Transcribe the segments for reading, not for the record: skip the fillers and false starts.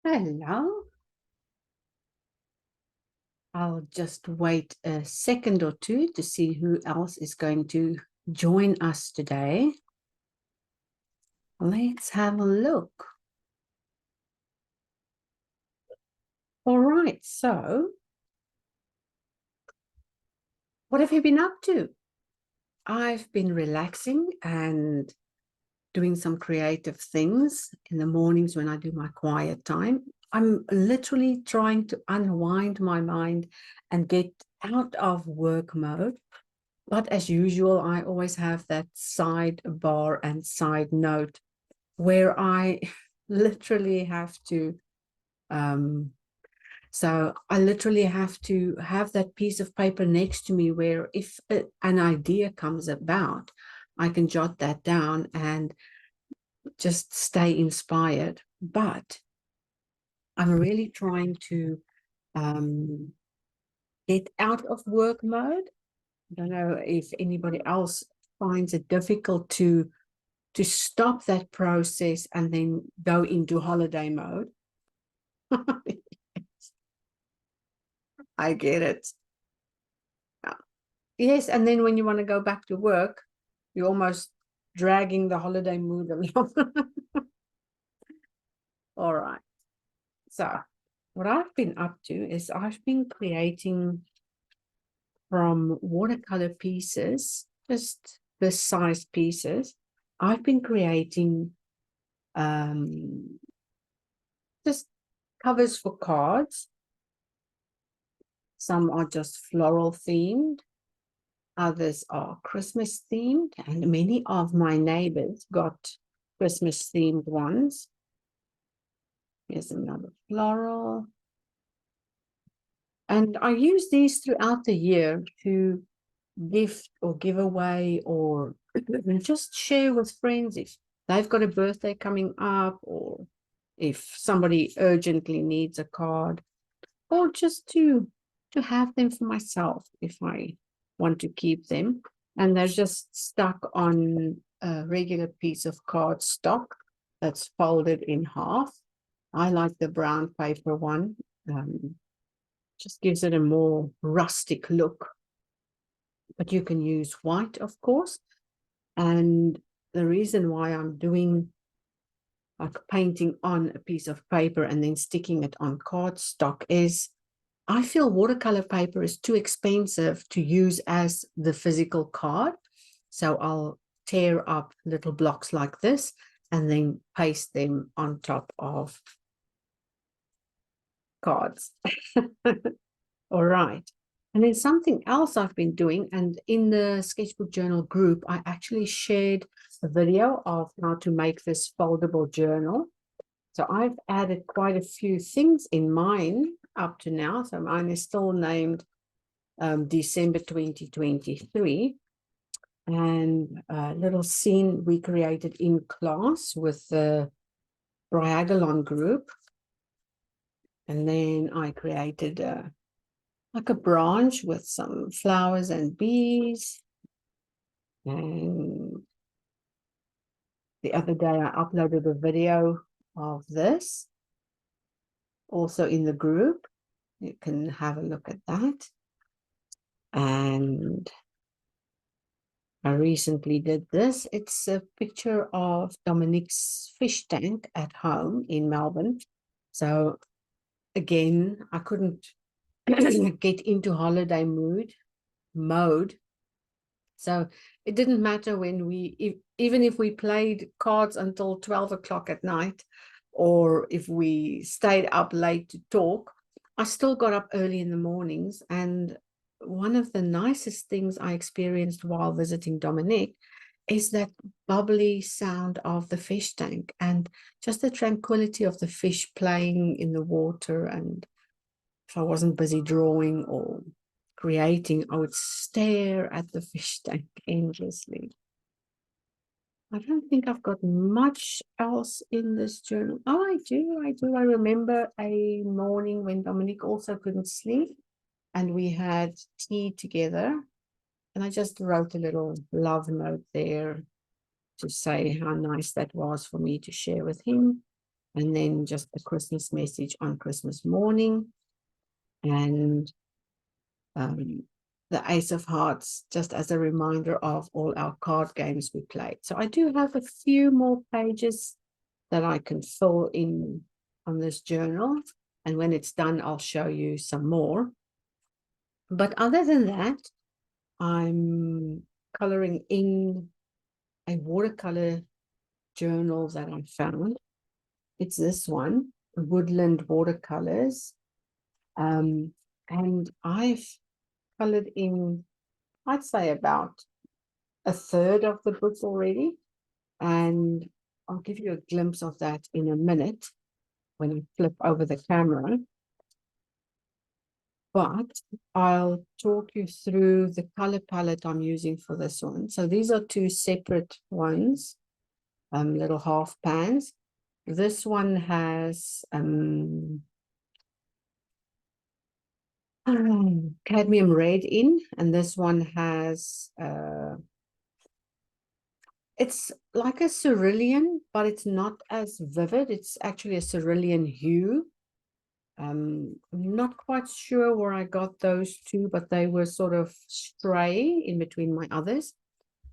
Hello. I'll just wait a second or two to see who else is going to join us today. Let's have a look. All right, so what have you been up to? I've been relaxing and doing some creative things in the mornings when I do my quiet time. I'm literally trying to unwind my mind and get out of work mode. But as usual, I always have that sidebar and side note where I literally have to, so I literally have to have that piece of paper next to me where if an idea comes about, I can jot that down and just stay inspired. But I'm really trying to get out of work mode. I don't know if anybody else finds it difficult to stop that process and then go into holiday mode. I get it. Yes, and then when you want to go back to work, you're almost dragging the holiday mood along. All right. So what I've been up to is I've been creating from watercolor pieces, just this size pieces. I've been creating just covers for cards. Some are just floral themed, others are Christmas themed, and many of my neighbors got Christmas themed ones. Here's another floral. And I use these throughout the year to gift or give away or just share with friends if they've got a birthday coming up, or if somebody urgently needs a card, or just to have them for myself if I want to keep them. And they're just stuck on a regular piece of cardstock that's folded in half. I like the brown paper one. Just gives it a more rustic look. But you can use white, of course. And the reason why I'm doing like painting on a piece of paper and then sticking it on cardstock is I feel watercolor paper is too expensive to use as the physical card. So I'll tear up little blocks like this and then paste them on top of cards. All right. And then something else I've been doing, and in the Sketchbook Journal group, I actually shared a video of how to make this foldable journal. So I've added quite a few things in mine up to now. So mine is still named December 2023. And a little scene we created in class with the Briagalon group. And then I created like a branch with some flowers and bees. And the other day I uploaded a video of this also in the group. You can have a look at that. And I recently did this. It's a picture of Dominique's fish tank at home in Melbourne. So again, I couldn't get into holiday mode. So it didn't matter when even if we played cards until 12 o'clock at night, or if we stayed up late to talk, I still got up early in the mornings. And one of the nicest things I experienced while visiting Dominique is that bubbly sound of the fish tank and just the tranquility of the fish playing in the water. And if I wasn't busy drawing or creating, I would stare at the fish tank endlessly. I don't think I've got much else in this journal. Oh, I do. I remember a morning when Dominique also couldn't sleep and we had tea together. And I just wrote a little love note there to say how nice that was for me to share with him. and then just a Christmas message on Christmas morning, and the Ace of Hearts, just as a reminder of all our card games we played. So I do have a few more pages that I can fill in on this journal, and when it's done, I'll show you some more. But other than that, I'm coloring in a watercolor journal that I found. It's this one, Woodland Watercolors. And I've colored in, I'd say, about a third of the book already. And I'll give you a glimpse of that in a minute when I flip over the camera. But I'll talk you through the color palette I'm using for this one. So these are two separate ones, little half pans. This one has cadmium red in, and this one has it's like a cerulean, but it's not as vivid. It's actually a cerulean hue. I'm not quite sure where I got those two, but they were sort of stray in between my others.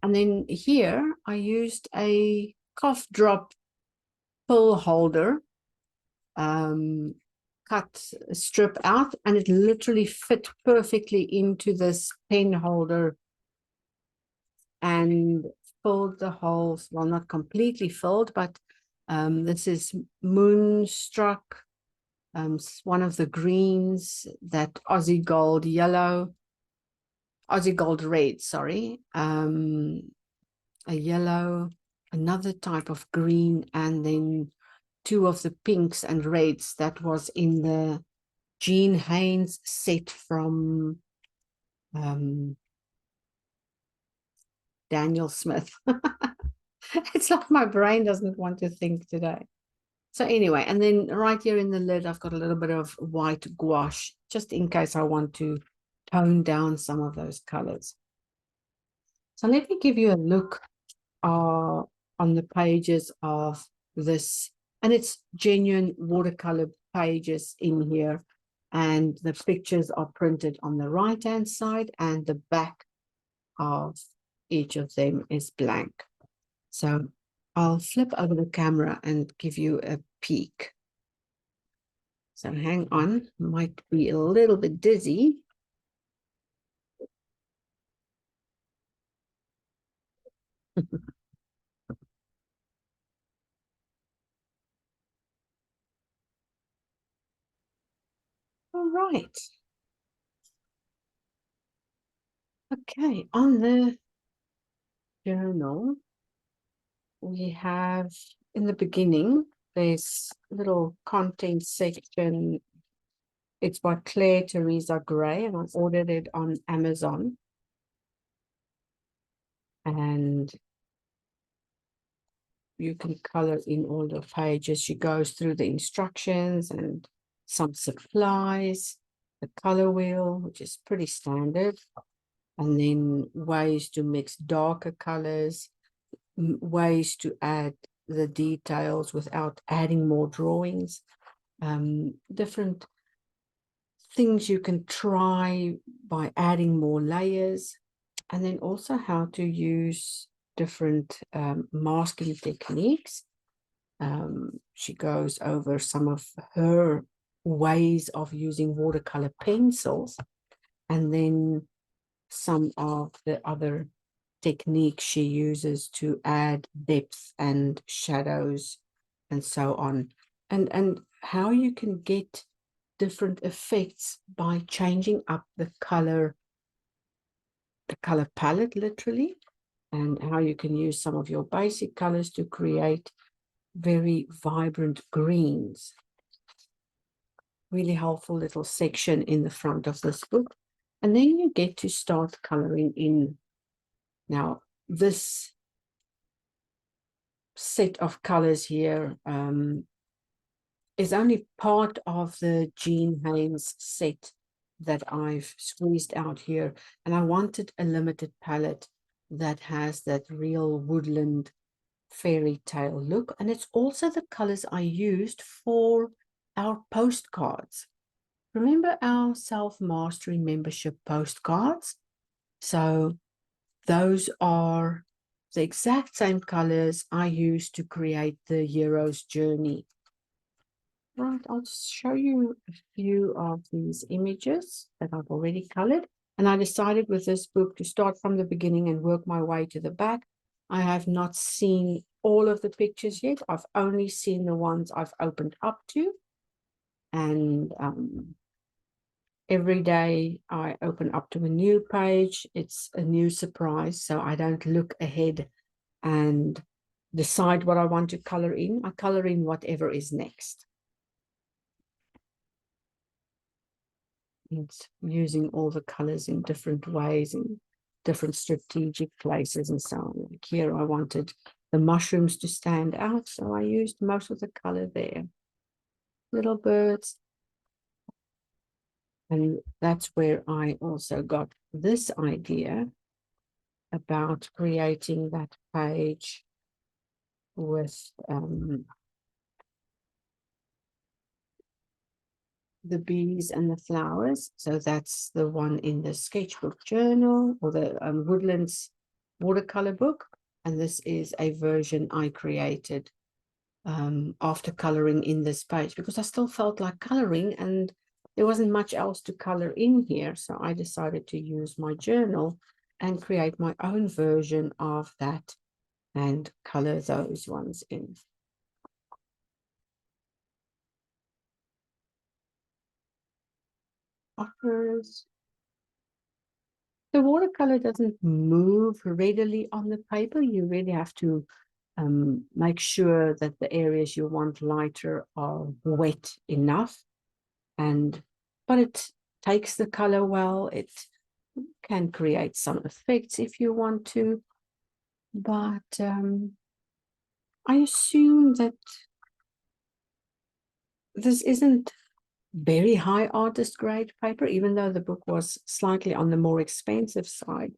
And then here I used a cough drop pill holder, cut strip out, and it literally fit perfectly into this pen holder and filled the holes. Well, not completely filled, but this is Moonstruck, one of the greens, that Aussie Gold yellow, Aussie Gold red, sorry, a yellow, another type of green, and then two of the pinks and reds that was in the Jean Haynes set from Daniel Smith. It's like my brain doesn't want to think today. So anyway, and then right here in the lid, I've got a little bit of white gouache, just in case I want to tone down some of those colors. So let me give you a look on the pages of this, and it's genuine watercolor pages in here, and the pictures are printed on the right hand side, and the back of each of them is blank. So I'll flip over the camera and give you a peek. So hang on, might be a little bit dizzy. All right. Okay, on the journal, we have in the beginning, there's a little content section. It's by Claire Teresa Gray, and I ordered it on Amazon. And you can color in all the pages. She goes through the instructions and some supplies, the color wheel, which is pretty standard, and then ways to mix darker colors, ways to add the details without adding more drawings, different things you can try by adding more layers, and then also how to use different masking techniques. She goes over some of her ways of using watercolor pencils, and then some of the other techniques she uses to add depth and shadows and so on, and how you can get different effects by changing up the color palette literally, and how you can use some of your basic colors to create very vibrant greens. Really helpful little section in the front of this book. And then you get to start coloring in. Now, this set of colors here is only part of the Jean Haynes set that I've squeezed out here. And I wanted a limited palette that has that real woodland fairy tale look. And it's also the colors I used for our postcards. Remember our self-mastery membership postcards? So those are the exact same colors I used to create the hero's journey. Right, I'll just show you a few of these images that I've already colored. And I decided with this book to start from the beginning and work my way to the back. I have not seen all of the pictures yet. I've only seen the ones I've opened up to. And every day I open up to a new page. It's a new surprise. So I don't look ahead and decide what I want to color in. I color in whatever is next. It's using all the colors in different ways, in different strategic places and so on. Like here, I wanted the mushrooms to stand out, so I used most of the color there. Little birds. And that's where I also got this idea about creating that page with the bees and the flowers. So that's the one in the sketchbook journal, or the Woodlands watercolor book. And this is a version I created after coloring in this page, because I still felt like coloring and there wasn't much else to color in here. So I decided to use my journal and create my own version of that and color those ones in. Offers. The watercolor doesn't move readily on the paper. You really have to make sure that the areas you want lighter are wet enough. But it takes the color well. It can create some effects if you want to. But I assume that this isn't very high artist grade paper, even though the book was slightly on the more expensive side.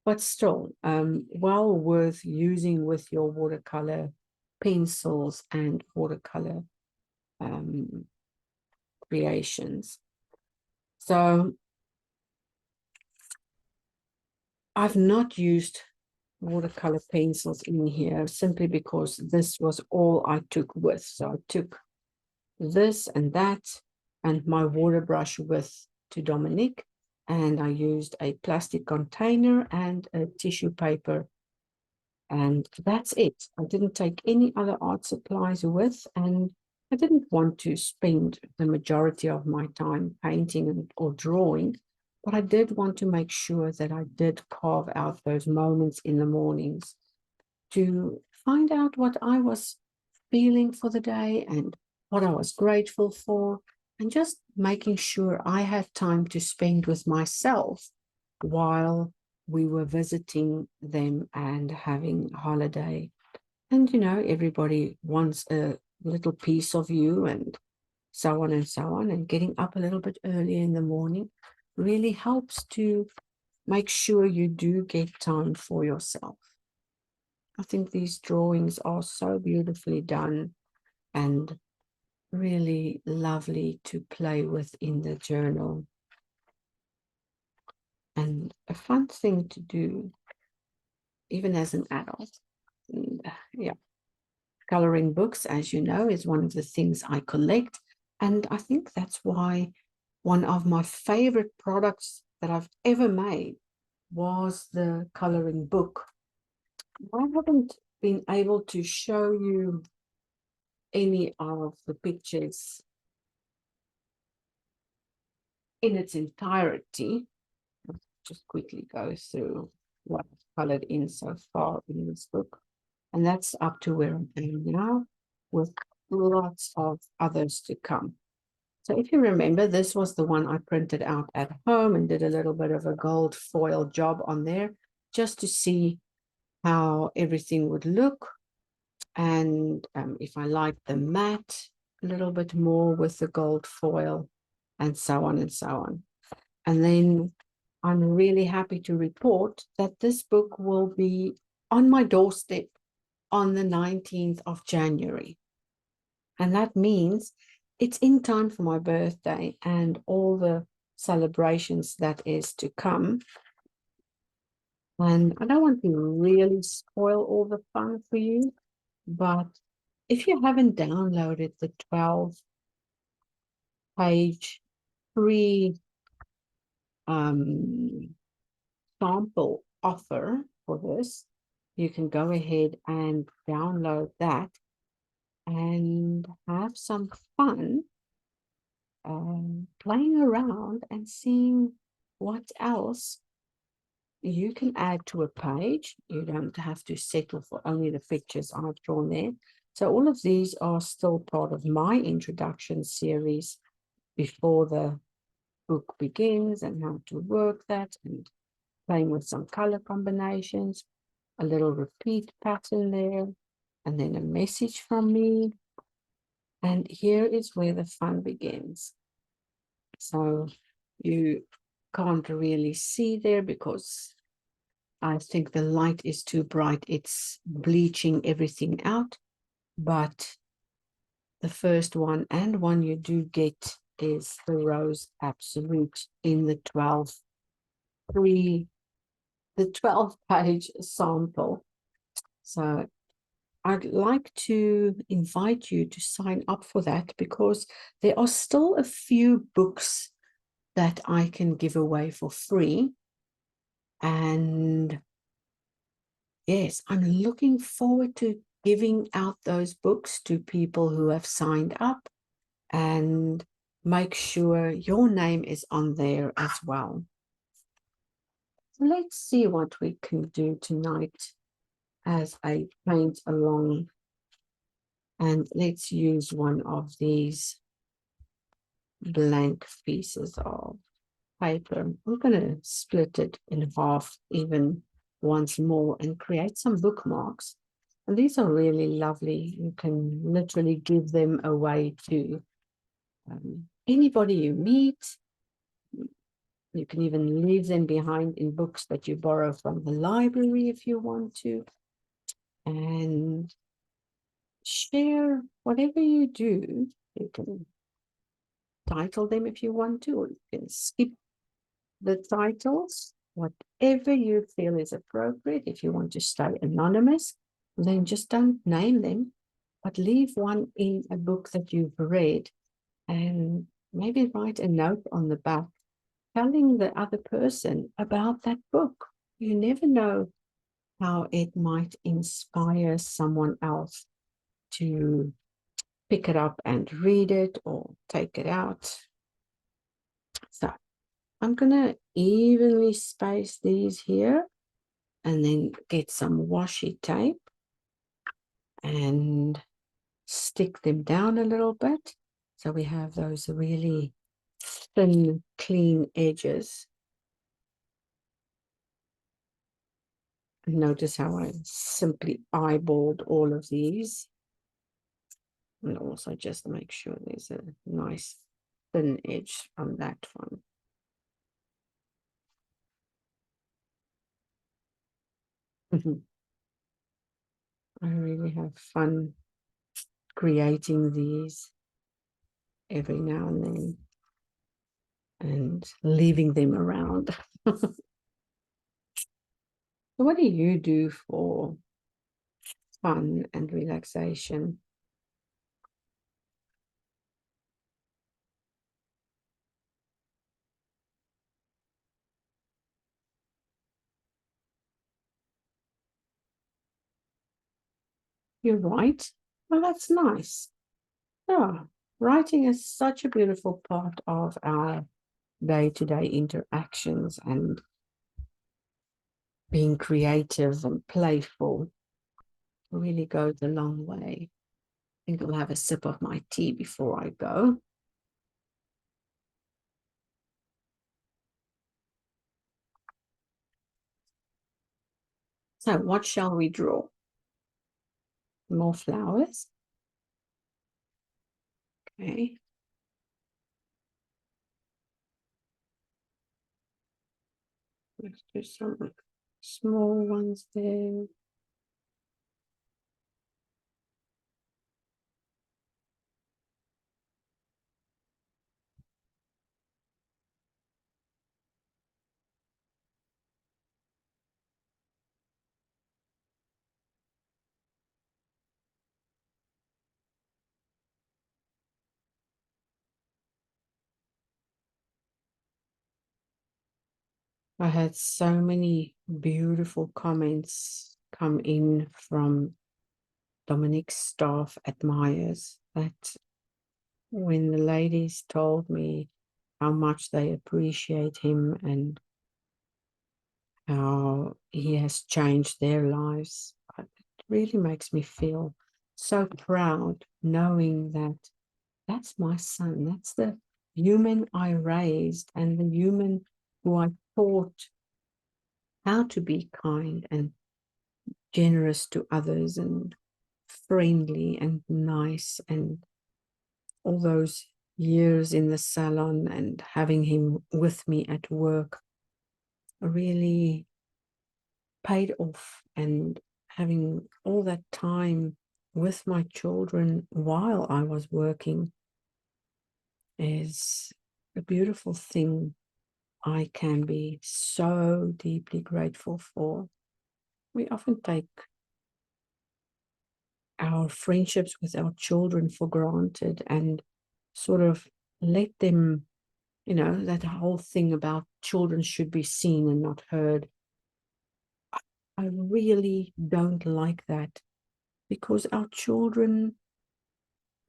But still, well worth using with your watercolor pencils and watercolor creations. So I've not used watercolor pencils in here simply because this was all I took with. So I took this and that and my water brush with to Dominique, and I used a plastic container and a tissue paper, and that's it. I didn't take any other art supplies with, and I didn't want to spend the majority of my time painting or drawing, but I did want to make sure that I did carve out those moments in the mornings to find out what I was feeling for the day and what I was grateful for, and just making sure I had time to spend with myself while we were visiting them and having a holiday. And, you know, everybody wants a little piece of you and so on and so on. And getting up a little bit early in the morning really helps to make sure you do get time for yourself. I think these drawings are so beautifully done and really lovely to play with in the journal. And a fun thing to do, even as an adult. And, yeah, coloring books, as you know, is one of the things I collect. And I think that's why one of my favorite products that I've ever made was the coloring book. I haven't been able to show you any of the pictures in its entirety. I'll just quickly go through what I've colored in so far in this book. And that's up to where I am now, with lots of others to come. So if you remember, this was the one I printed out at home and did a little bit of a gold foil job on there just to see how everything would look. And if I like the matte a little bit more with the gold foil, and so on and so on. And then I'm really happy to report that this book will be on my doorstep on the 19th of January. And that means it's in time for my birthday and all the celebrations that is to come. And I don't want to really spoil all the fun for you, but if you haven't downloaded the 12-page free sample offer for this, you can go ahead and download that and have some fun playing around and seeing what else you can add to a page. You don't have to settle for only the pictures I've drawn there. So all of these are still part of my introduction series before the book begins, and how to work that, and playing with some color combinations, a little repeat pattern there, and then a message from me. And here is where the fun begins. So you can't really see there because I think the light is too bright. It's bleaching everything out. But the first one and one you do get is the Rose Absolute in the 12-page sample. So I'd like to invite you to sign up for that, because there are still a few books that I can give away for free. And yes, I'm looking forward to giving out those books to people who have signed up, and make sure your name is on there as well. So let's see what we can do tonight as I paint along. And let's use one of these blank pieces of paper. I'm going to split it in half even once more and create some bookmarks. And these are really lovely. You can literally give them away to anybody you meet. You can even leave them behind in books that you borrow from the library if you want to. And share whatever you do. You can title them if you want to, or you can skip the titles, whatever you feel is appropriate. If you want to stay anonymous, then just don't name them, but leave one in a book that you've read, and maybe write a note on the back telling the other person about that book. You never know how it might inspire someone else to pick it up and read it or take it out. So I'm going to evenly space these here, and then get some washi tape and stick them down a little bit, so we have those really thin, clean edges. And notice how I simply eyeballed all of these. And also just make sure there's a nice thin edge on that one. I really have fun creating these every now and then and leaving them around. So what do you do for fun and relaxation? You write? Well, that's nice. Yeah, writing is such a beautiful part of our day-to-day interactions, and being creative and playful really goes a long way. I think I'll have a sip of my tea before I go. So what shall we draw? More flowers. Okay. Let's do some small ones there. I had so many beautiful comments come in from Dominic's staff at Myers that when the ladies told me how much they appreciate him and how he has changed their lives, it really makes me feel so proud knowing that that's my son. That's the human I raised and the human who I taught how to be kind and generous to others and friendly and nice, and all those years in the salon and having him with me at work really paid off, and having all that time with my children while I was working is a beautiful thing I can be so deeply grateful for. We often take our friendships with our children for granted and sort of let them, that whole thing about children should be seen and not heard. I really don't like that, because our children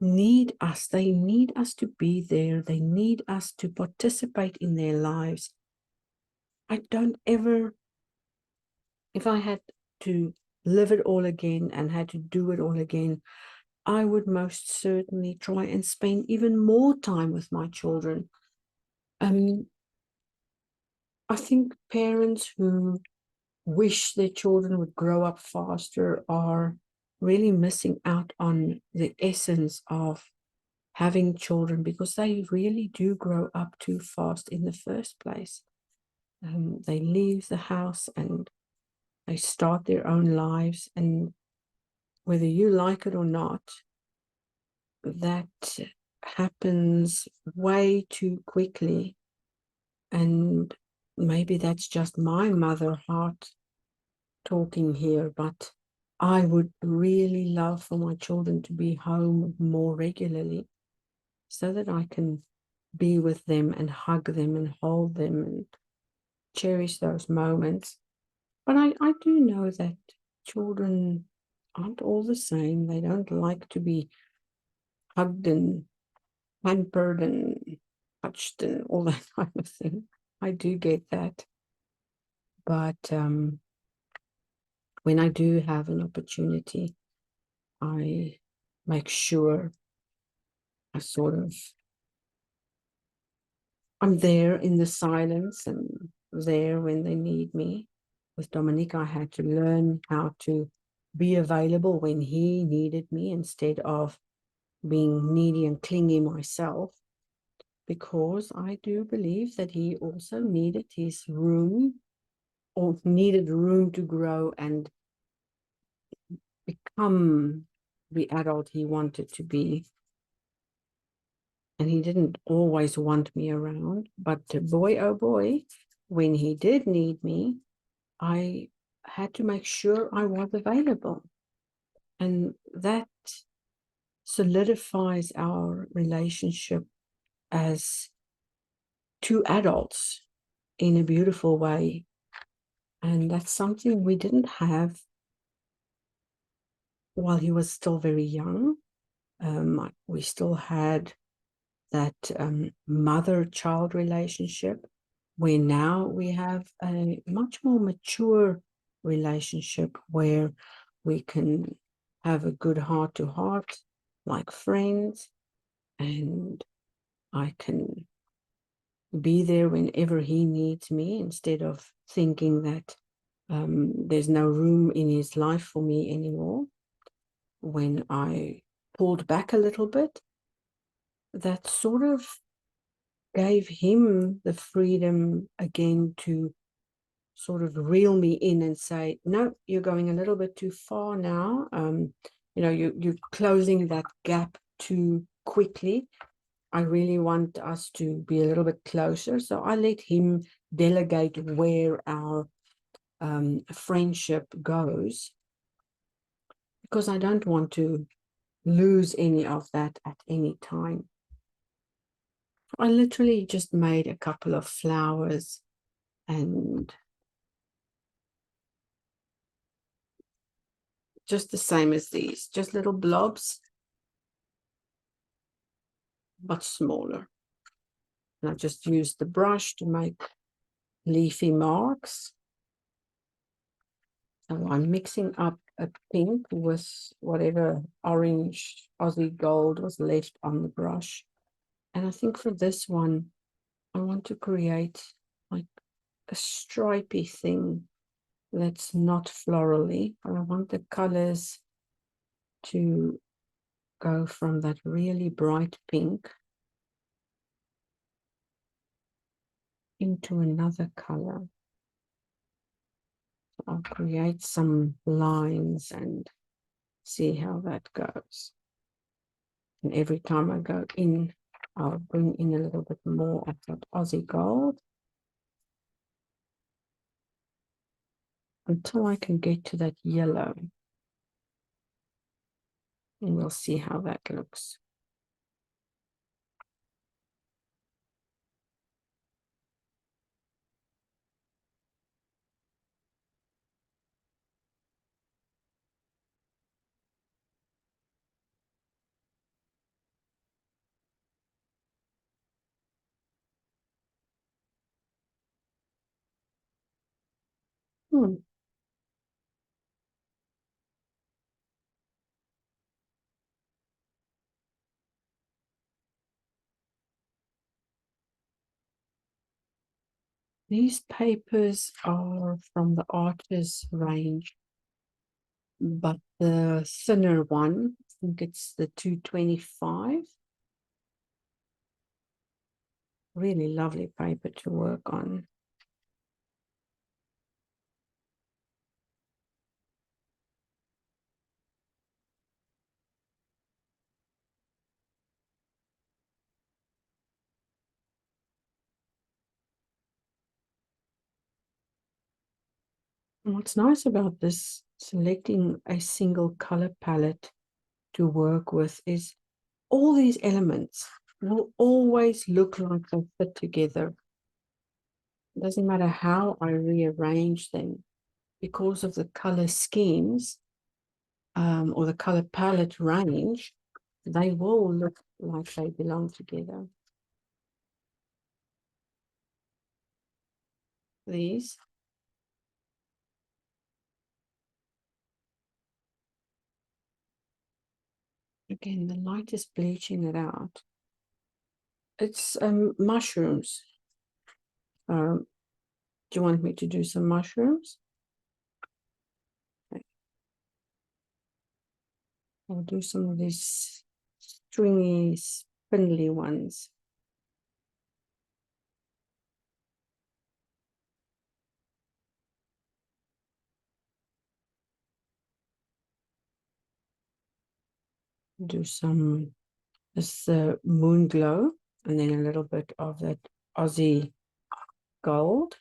need us. They need us to be there. They need us to participate in their lives. I don't ever, if I had to live it all again and had to do it all again, I would most certainly try and spend even more time with my children. I think parents who wish their children would grow up faster are really missing out on the essence of having children, because they really do grow up too fast in the first place. They leave the house and they start their own lives, and whether you like it or not, that happens way too quickly. And maybe that's just my mother heart talking here, but I would really love for my children to be home more regularly so that I can be with them and hug them and hold them and cherish those moments. But I do know that children aren't all the same. They don't like to be hugged and pampered and touched and all that kind of thing. I do get that. But when I do have an opportunity, I make sure I'm there in the silence and there when they need me. With Dominic, I had to learn how to be available when he needed me instead of being needy and clingy myself, because I do believe that he also needed his room, or needed room to grow and become the adult he wanted to be. And he didn't always want me around, but boy, oh boy, when he did need me, I had to make sure I was available. And that solidifies our relationship as two adults in a beautiful way. And that's something we didn't have while he was still very young. We still had that mother-child relationship, where now we have a much more mature relationship where we can have a good heart-to-heart like friends, and I can be there whenever he needs me instead of thinking that there's no room in his life for me anymore. When I pulled back a little bit, that sort of gave him the freedom again to sort of reel me in and say, no, you're going a little bit too far now. You're closing that gap too quickly. I really want us to be a little bit closer. So I let him delegate where our friendship goes, because I don't want to lose any of that at any time. I literally just made a couple of flowers and just the same as these, just little blobs, but smaller. And I just used the brush to make leafy marks. So I'm mixing up a pink with whatever orange Aussie gold was left on the brush. And I think for this one, I want to create like a stripy thing that's not florally. I want the colors to go from that really bright pink into another color. I'll create some lines and see how that goes. And every time I go in, I'll bring in a little bit more of that Aussie gold until I can get to that yellow. And we'll see how that looks. These papers are from the Artist range, but the thinner one, I think it's the 225. Really lovely paper to work on. And what's nice about this, selecting a single color palette to work with, is all these elements will always look like they fit together. It doesn't matter how I rearrange them, because of the color schemes or the color palette range, they will look like they belong together. These. Again, the light is bleaching it out. It's mushrooms. Do you want me to do some mushrooms? Okay. I'll do some of these stringy, spindly ones. Do some this moon glow, and then a little bit of that Aussie gold.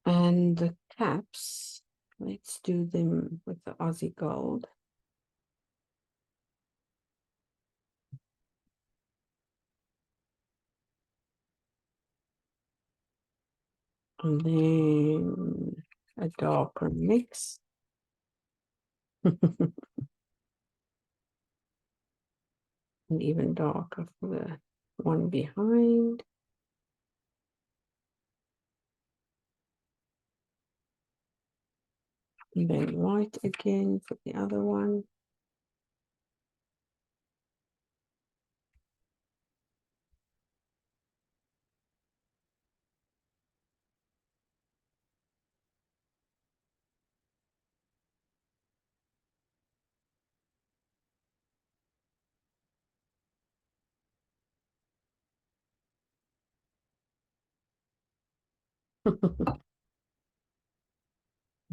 And the caps, let's do them with the Aussie gold. And then a darker mix. And even darker for the one behind. And then white again for the other one.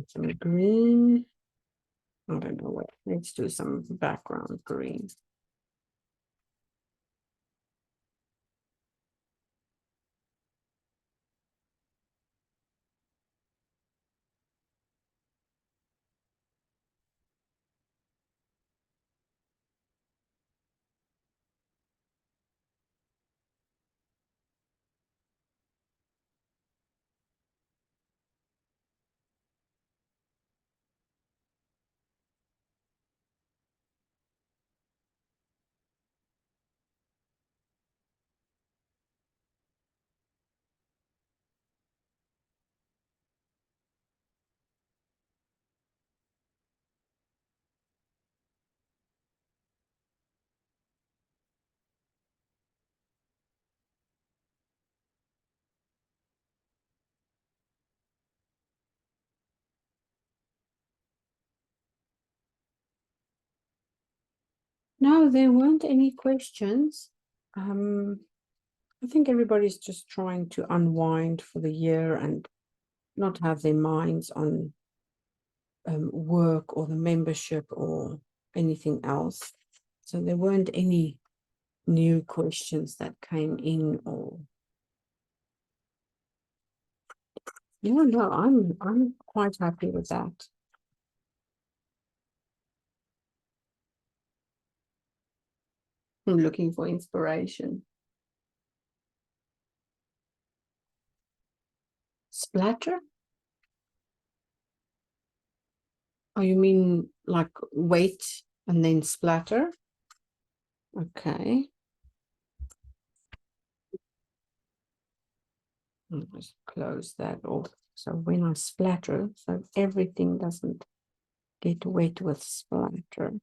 Some green. I don't know what. Let's do some background green. No, there weren't any questions. I think everybody's just trying to unwind for the year and not have their minds on work or the membership or anything else. So there weren't any new questions that came in or no, I'm quite happy with that. I'm looking for inspiration. Splatter? Oh, you mean like wait and then splatter? Okay. I'll just close that off. So when I splatter, so everything doesn't get wet with splatter.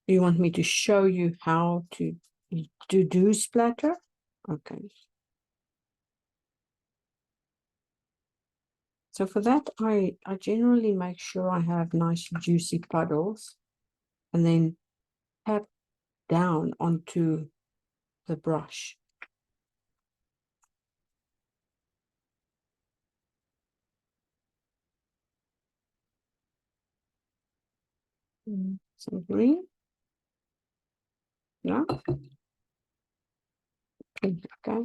Do you want me to show you how to do splatter? Okay. So for that, I generally make sure I have nice juicy puddles and then tap down onto the brush. Some green. Yeah. Okay.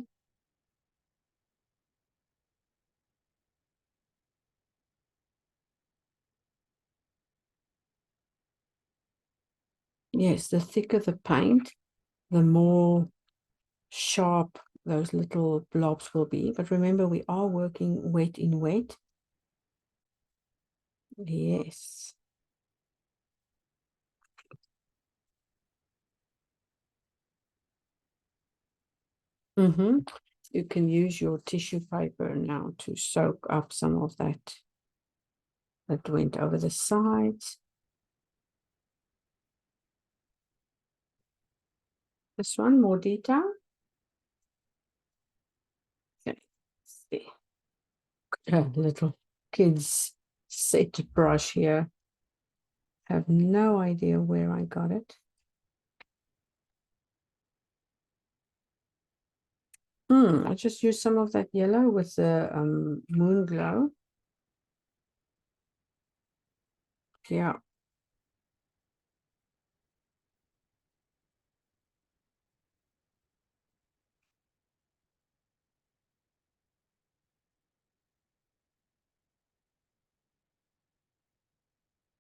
Yes, the thicker the paint, the more sharp those little blobs will be. But remember, we are working wet in wet. Yes. You can use your tissue paper now to soak up some of that went over the sides. This one, more detail. Okay. See. A little kids set brush here. Have no idea where I got it. I just used some of that yellow with the moon glow. Yeah.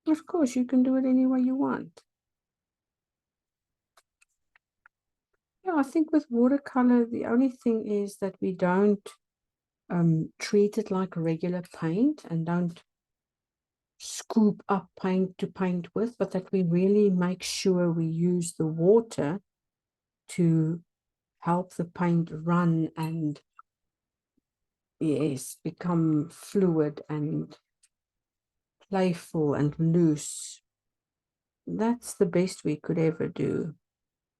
Of course, you can do it any way you want. Yeah, I think with watercolor, the only thing is that we don't treat it like regular paint and don't scoop up paint to paint with, but that we really make sure we use the water to help the paint run and, yes, become fluid and playful and loose. That's the best we could ever do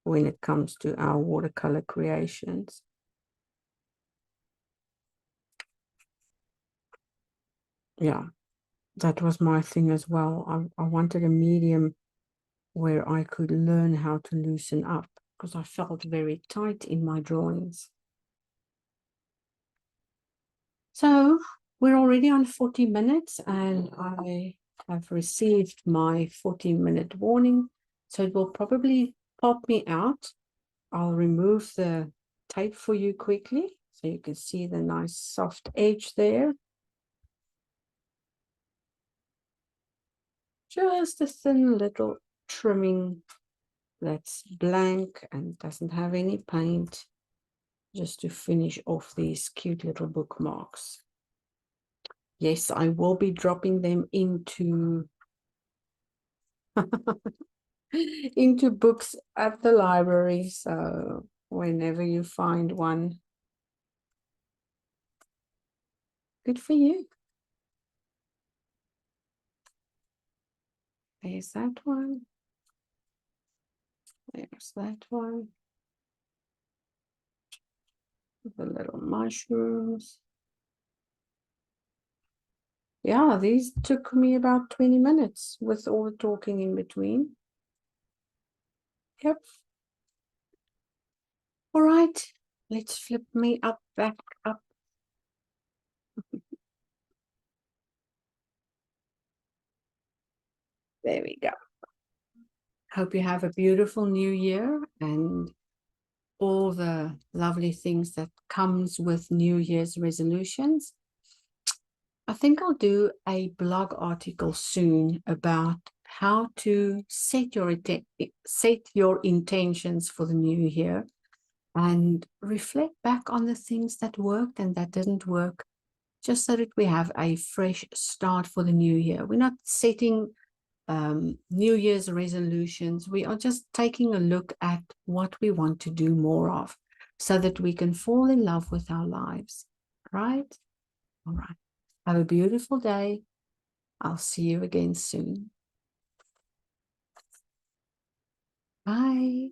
when it comes to our watercolor creations. Yeah, that was my thing as well. I wanted a medium where I could learn how to loosen up because I felt very tight in my drawings. So we're already on 40 minutes and I have received my 40-minute warning. So it will probably pop me out. I'll remove the tape for you quickly so you can see the nice soft edge there. Just a thin little trimming that's blank and doesn't have any paint, just to finish off these cute little bookmarks. Yes, I will be dropping them into into books at the library, so whenever you find one, good for you. There's that one. There's that one. The little mushrooms. Yeah, these took me about 20 minutes with all the talking in between. Yep. All right, let's flip me up, back up. There we go. Hope you have a beautiful new year and all the lovely things that comes with New Year's resolutions. I think I'll do a blog article soon about how to set your intentions for the new year and reflect back on the things that worked and that didn't work, just so that we have a fresh start for the new year. We're not setting New Year's resolutions. We are just taking a look at what we want to do more of so that we can fall in love with our lives, right? All right. Have a beautiful day. I'll see you again soon. Bye.